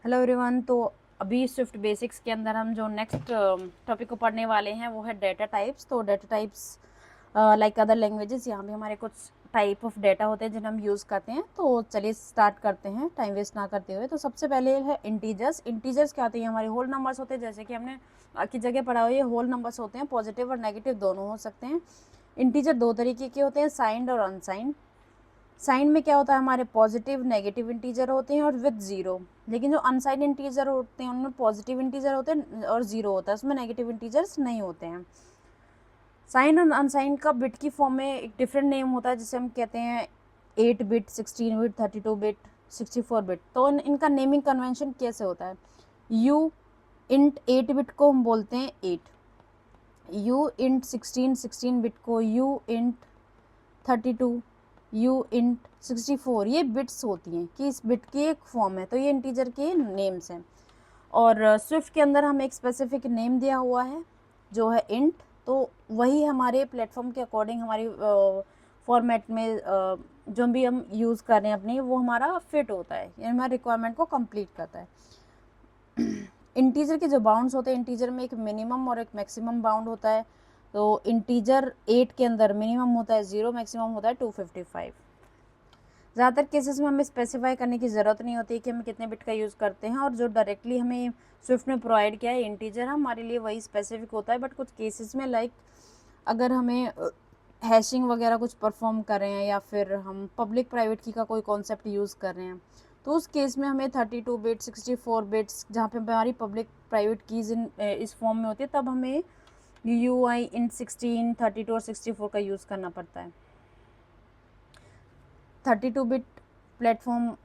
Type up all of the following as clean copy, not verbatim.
Hello everyone. तो अभी Swift basics के अंदर हम जो नेक्स्ट टॉपिक को पढ़ने वाले हैं वो है डेटा टाइप्स। तो data types like other languages, यहाँ भी हमारे कुछ टाइप ऑफ डेटा होते हैं जिन्हें हम यूज़ करते हैं। तो चलिए स्टार्ट करते हैं टाइम वेस्ट ना करते हुए। तो सबसे पहले है इंटीजर्स। इंटीजर्स क्या होते हैं? हमारे होल नंबर्स होते हैं, जैसे कि हमने की जगह पढ़ा हुआ है। होल नंबर्स होते हैं, पॉजिटिव और नेगेटिव दोनों हो सकते हैं। इंटीजर दो तरीके के होते हैं, साइंड और अनसाइंड। साइन में क्या होता है, हमारे पॉजिटिव नेगेटिव इंटीजर होते हैं और विद जीरो। लेकिन जो अनसाइंड इंटीजर होते हैं उनमें पॉजिटिव इंटीजर होते हैं और जीरो होता है, उसमें नेगेटिव इंटीजर्स नहीं होते हैं। साइन और अनसाइन का बिट की फॉर्म में एक डिफरेंट नेम होता है, जिसे हम कहते हैं 8 बिट, 16 बिट, 32 बिट, 64 बिट। तो इनका नेमिंग कन्वेंशन कैसे होता है? यू इंट 8 बिट को हम बोलते हैं 8, यू इंट 16 बिट को यू इंट 32, यू इंट 64। ये बिट्स होती हैं कि इस बिट की एक फॉर्म है, तो ये इंटीजर के नेम्स हैं। और स्विफ्ट के अंदर हमें एक स्पेसिफिक नेम दिया हुआ है जो है इंट। तो वही हमारे प्लेटफॉर्म के अकॉर्डिंग हमारी फॉर्मेट में जो भी हम यूज़ कर रहे हैं अपनी, वो हमारा फिट होता है, यानी हमारे रिक्वायरमेंट को कंप्लीट करता है। इंटीजर के जो बाउंड्स होते हैं, इंटीजर में एक मिनिमम और एक मैक्सिमम बाउंड होता है। तो इंटीजर 8 के अंदर मिनिमम होता है 0, मैक्सिमम होता है 255। ज़्यादातर केसेस में हमें स्पेसिफाई करने की ज़रूरत नहीं होती कि हम कितने बिट का यूज़ करते हैं, और जो डायरेक्टली हमें स्विफ्ट में प्रोवाइड किया है इंटीजर, हमारे लिए वही स्पेसिफिक होता है। बट कुछ केसेस में लाइक अगर हमें हैशिंग वगैरह कुछ परफॉर्म कर रहे हैं, या फिर हम पब्लिक प्राइवेट की का कोई कॉन्सेप्ट यूज़ कर रहे हैं, तो उस केस में हमें 32 बिट, 64 बिट्स, जहाँ पे हमारी पब्लिक प्राइवेट कीज़ इस फॉर्म में होती है, तब हमें UI इन 16, 32 और 64 का यूज़ करना पड़ता है। 32 बिट प्लेटफॉर्म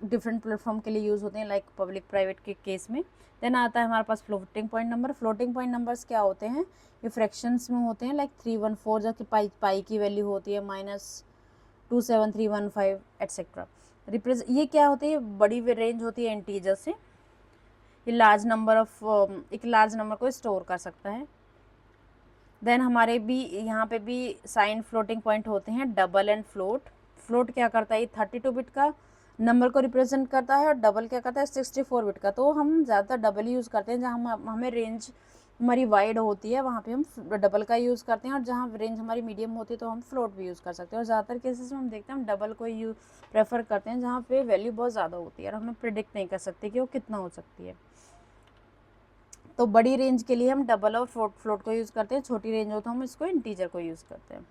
डिफरेंट प्लेटफॉर्म के लिए यूज़ होते हैं, लाइक पब्लिक प्राइवेट के केस में। देन आता है हमारे पास floating point number. Floating point numbers क्या होते हैं? ये फ्रैक्शंस में होते हैं, लाइक 314 जो कि पाई की वैल्यू होती है, -27315 एट्सेट्रा। ये क्या होती है? बड़ी रेंज होती है इंटीजर से। ये लार्ज नंबर ऑफ एक लार्ज नंबर को स्टोर कर सकता है। देन हमारे भी यहाँ पे भी साइन फ्लोटिंग पॉइंट होते हैं, डबल एंड फ्लोट। फ्लोट क्या करता है? ये 32 बिट का नंबर को रिप्रेजेंट करता है, और डबल क्या करता है? 64 बिट का। तो हम ज़्यादातर डबल यूज़ करते हैं, जहाँ हमें रेंज हमारी वाइड होती है वहाँ पे हम डबल का यूज़ करते हैं, और जहाँ रेंज हमारी मीडियम होती है तो हम फ्लोट भी यूज़ कर सकते हैं। और ज़्यादातर केसेस में हम देखते हैं हम डबल को प्रेफर करते हैं, जहाँ पे वैल्यू बहुत ज़्यादा होती है और हमें प्रिडिक्ट नहीं कर सकते कि वो कितना हो सकती है। तो बड़ी रेंज के लिए हम डबल और फ्लोट को यूज़ करते हैं, छोटी रेंज हो तो हम इसको इंटीजर को यूज़ करते हैं।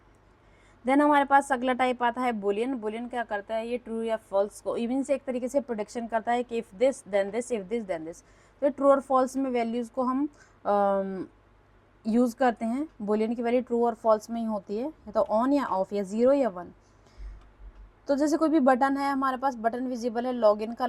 देन हमारे पास अगला टाइप आता है बुलियन। बुलियन क्या करता है? ये ट्रू या फॉल्स को इवन से एक तरीके से प्रोडिक्शन करता है कि if this then this, if this then this. तो ट्रू और फॉल्स में वैल्यूज़ को हम यूज़ करते हैं। बुलियन की वैल्यू ट्रू और फॉल्स में ही होती है, तो ऑन या ऑफ, या 0 या 1। तो जैसे कोई भी बटन है, हमारे पास बटन विजिबल है लॉगिन का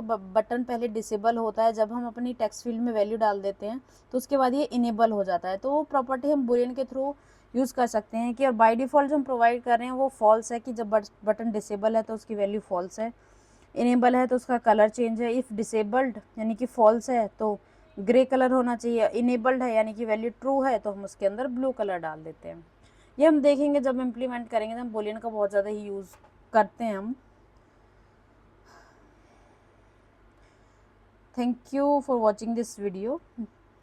बटन पहले डिसेबल होता है जब हम अपनी टेक्स्ट फील्ड में वैल्यू डाल देते हैं, तो उसके बाद ये इनेबल हो जाता है। तो वो प्रॉपर्टी हम बुलियन के थ्रू यूज़ कर सकते हैं कि, और बाय डिफ़ॉल्ट जो हम प्रोवाइड कर रहे हैं वो फॉल्स है, कि जब बटन डिसेबल है तो उसकी वैल्यू फॉल्स है, इनेबल है तो उसका कलर चेंज है। इफ़ डिसेबल्ड यानी कि फॉल्स है तो ग्रे कलर होना चाहिए, इनेबल्ड है यानी कि वैल्यू ट्रू है तो हम उसके अंदर ब्लू कलर डाल देते हैं। ये हम देखेंगे जब इम्प्लीमेंट करेंगे तो हम बुलियन का बहुत ज़्यादा ही यूज़ करते हैं हम। Thank you for watching this video.